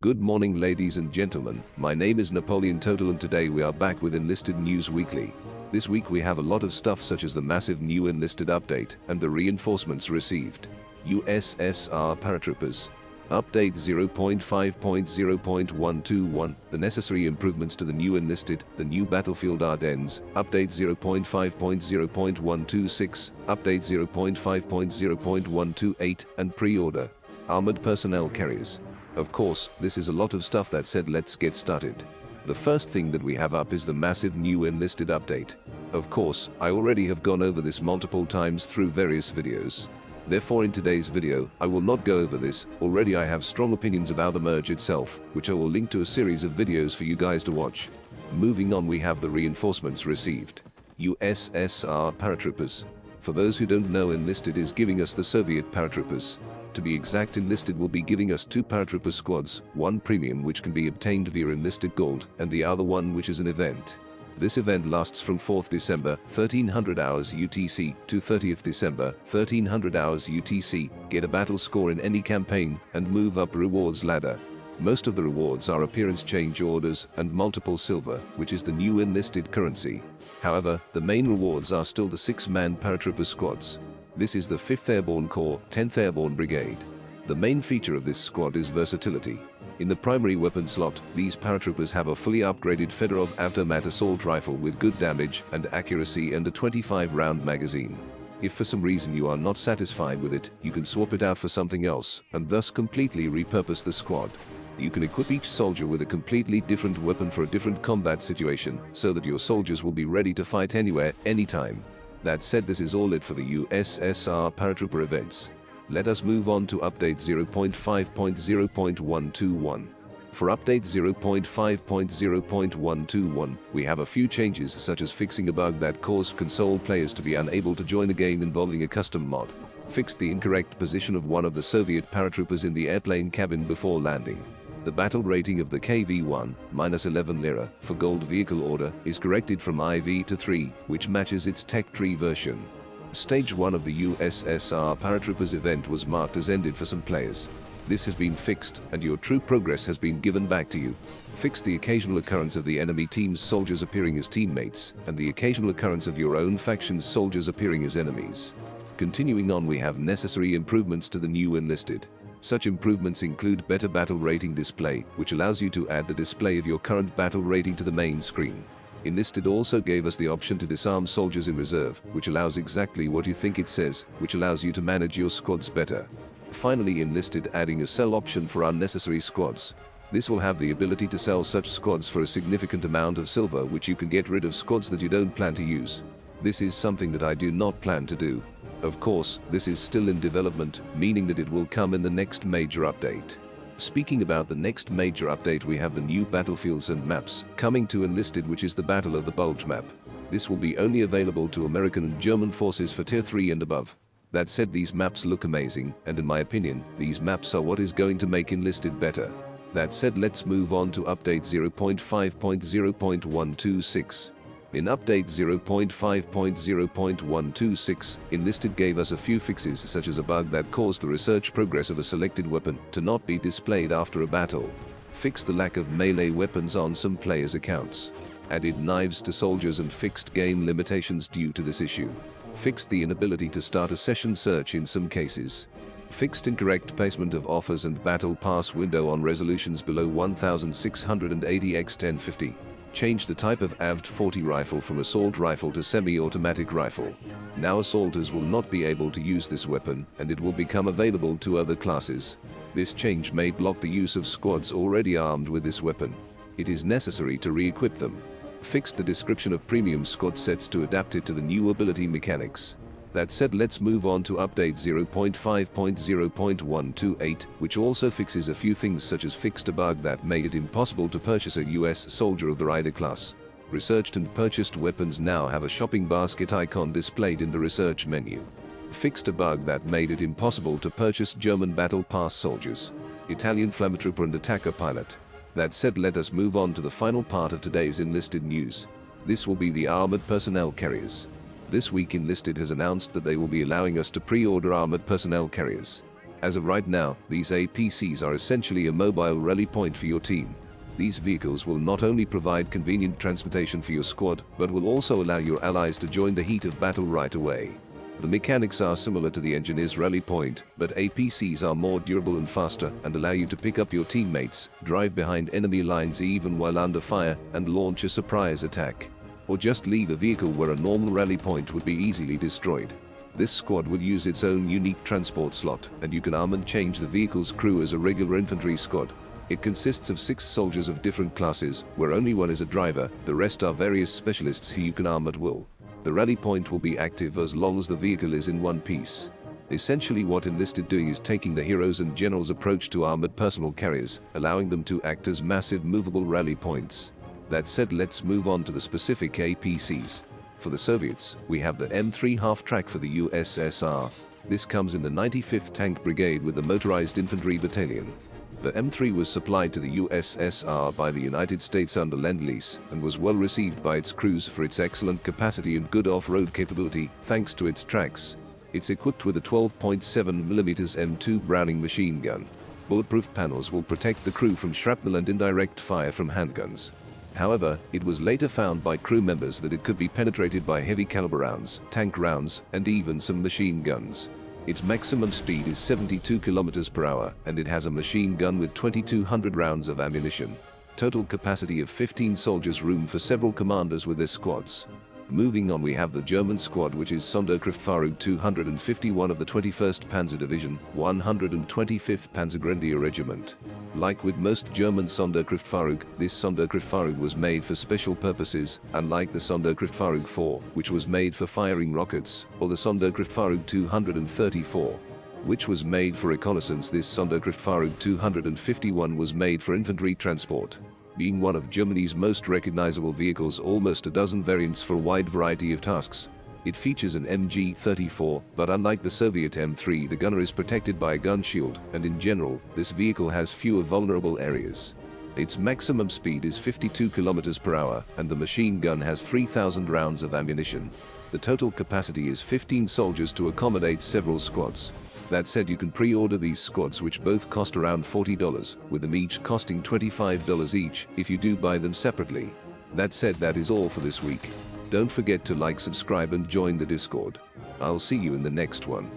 Good morning ladies and gentlemen, my name is Napoleon Total and today we are back with Enlisted News Weekly. This week we have a lot of stuff such as the massive new Enlisted update and the reinforcements received. USSR paratroopers. Update 0.5.0.121, the necessary improvements to the new Enlisted, the new battlefield Ardennes, update 0.5.0.126, update 0.5.0.128, and pre-order. Armored personnel carriers. Of course, this is a lot of stuff. That said, let's get started. The first thing that we have up is the massive new Enlisted update. Of course, I already have gone over this multiple times through various videos. Therefore in today's video, I will not go over this. Already I have strong opinions about the merge itself, which I will link to a series of videos for you guys to watch. Moving on, we have the reinforcements received. USSR paratroopers. For those who don't know, Enlisted is giving us the Soviet paratroopers. To be exact, Enlisted will be giving us 2 paratrooper squads, one premium which can be obtained via Enlisted Gold, and the other one which is an event. This event lasts from 4th December, 1300 hours UTC, to 30th December, 1300 hours UTC, get a battle score in any campaign, and move up rewards ladder. Most of the rewards are appearance change orders and multiple silver, which is the new Enlisted currency. However, the main rewards are still the 6-man paratrooper squads. This is the 5th Airborne Corps, 10th Airborne Brigade. The main feature of this squad is versatility. In the primary weapon slot, these paratroopers have a fully upgraded Fedorov Avtomat assault rifle with good damage and accuracy and a 25-round magazine. If for some reason you are not satisfied with it, you can swap it out for something else, and thus completely repurpose the squad. You can equip each soldier with a completely different weapon for a different combat situation, so that your soldiers will be ready to fight anywhere, anytime. That said, this is all it for the USSR paratrooper events. Let us move on to update 0.5.0.121. For update 0.5.0.121, we have a few changes such as fixing a bug that caused console players to be unable to join a game involving a custom mod. Fixed the incorrect position of one of the Soviet paratroopers in the airplane cabin before landing. The battle rating of the KV-1, -11 lira, for gold vehicle order, is corrected from IV to 3, which matches its tech tree version. Stage 1 of the USSR paratroopers event was marked as ended for some players. This has been fixed, and your true progress has been given back to you. Fixed the occasional occurrence of the enemy team's soldiers appearing as teammates, and the occasional occurrence of your own faction's soldiers appearing as enemies. Continuing on, we have necessary improvements to the new Enlisted. Such improvements include better battle rating display, which allows you to add the display of your current battle rating to the main screen. Enlisted also gave us the option to disarm soldiers in reserve, which allows exactly what you think it says, which allows you to manage your squads better. Finally, Enlisted adding a sell option for unnecessary squads. This will have the ability to sell such squads for a significant amount of silver, which you can get rid of squads that you don't plan to use. This is something that I do not plan to do. Of course, this is still in development, meaning that it will come in the next major update. Speaking about the next major update, we have the new battlefields and maps coming to Enlisted, which is the Battle of the Bulge map. This will be only available to American and German forces for Tier 3 and above. That said, these maps look amazing, and in my opinion, these maps are what is going to make Enlisted better. That said, let's move on to update 0.5.0.126. In update 0.5.0.126, Enlisted gave us a few fixes such as a bug that caused the research progress of a selected weapon to not be displayed after a battle. Fixed the lack of melee weapons on some players' accounts. Added knives to soldiers and fixed game limitations due to this issue. Fixed the inability to start a session search in some cases. Fixed incorrect placement of offers and battle pass window on resolutions below 1680 x 1050. Changed the type of AVD-40 rifle from assault rifle to semi-automatic rifle. Now assaulters will not be able to use this weapon, and it will become available to other classes. This change may block the use of squads already armed with this weapon. It is necessary to re-equip them. Fixed the description of premium squad sets to adapt it to the new ability mechanics. That said, let's move on to update 0.5.0.128, which also fixes a few things such as fixed a bug that made it impossible to purchase a US soldier of the Rider class. Researched and purchased weapons now have a shopping basket icon displayed in the research menu. Fixed a bug that made it impossible to purchase German battle pass soldiers, Italian flammetrooper and attacker pilot. That said, let us move on to the final part of today's Enlisted news. This will be the armored personnel carriers. This week Enlisted has announced that they will be allowing us to pre-order armored personnel carriers. As of right now, these APCs are essentially a mobile rally point for your team. These vehicles will not only provide convenient transportation for your squad, but will also allow your allies to join the heat of battle right away. The mechanics are similar to the engineer's rally point, but APCs are more durable and faster and allow you to pick up your teammates, drive behind enemy lines even while under fire, and launch a surprise attack. Or just leave a vehicle where a normal rally point would be easily destroyed. This squad will use its own unique transport slot, and you can arm and change the vehicle's crew as a regular infantry squad. It consists of 6 soldiers of different classes, where only one is a driver, the rest are various specialists who you can arm at will. The rally point will be active as long as the vehicle is in one piece. Essentially what Enlisted doing is taking the heroes and generals approach to armored personal carriers, allowing them to act as massive movable rally points. That said, let's move on to the specific APCs. For the Soviets, we have the M3 half-track for the USSR. This comes in the 95th Tank Brigade with the Motorized Infantry Battalion. The M3 was supplied to the USSR by the United States under Lend-Lease and was well received by its crews for its excellent capacity and good off-road capability thanks to its tracks. It's equipped with a 12.7mm M2 Browning machine gun. Bulletproof panels will protect the crew from shrapnel and indirect fire from handguns. However, it was later found by crew members that it could be penetrated by heavy caliber rounds, tank rounds, and even some machine guns. Its maximum speed is 72 km per hour, and it has a machine gun with 2,200 rounds of ammunition. Total capacity of 15 soldiers, room for several commanders with their squads. Moving on, we have the German squad, which is Sonderkraftfahrzeuge 251 of the 21st Panzer Division, 125th Panzergrenadier Regiment. Like with most German Sonderkraftfahrzeuge, this Sonderkraftfahrzeuge was made for special purposes, unlike the Sonderkraftfahrzeuge 4, which was made for firing rockets, or the Sonderkraftfahrzeuge 234, which was made for reconnaissance. This Sonderkraftfahrzeuge 251 was made for infantry transport. Being one of Germany's most recognizable vehicles, almost a dozen variants for a wide variety of tasks. It features an MG-34, but unlike the Soviet M3, the gunner is protected by a gun shield, and in general, this vehicle has fewer vulnerable areas. Its maximum speed is 52 km per hour, and the machine gun has 3,000 rounds of ammunition. The total capacity is 15 soldiers to accommodate several squads. That said, you can pre-order these squads, which both cost around $40, with them each costing $25 each if you do buy them separately. That said, that is all for this week. Don't forget to like, subscribe, and join the Discord. I'll see you in the next one.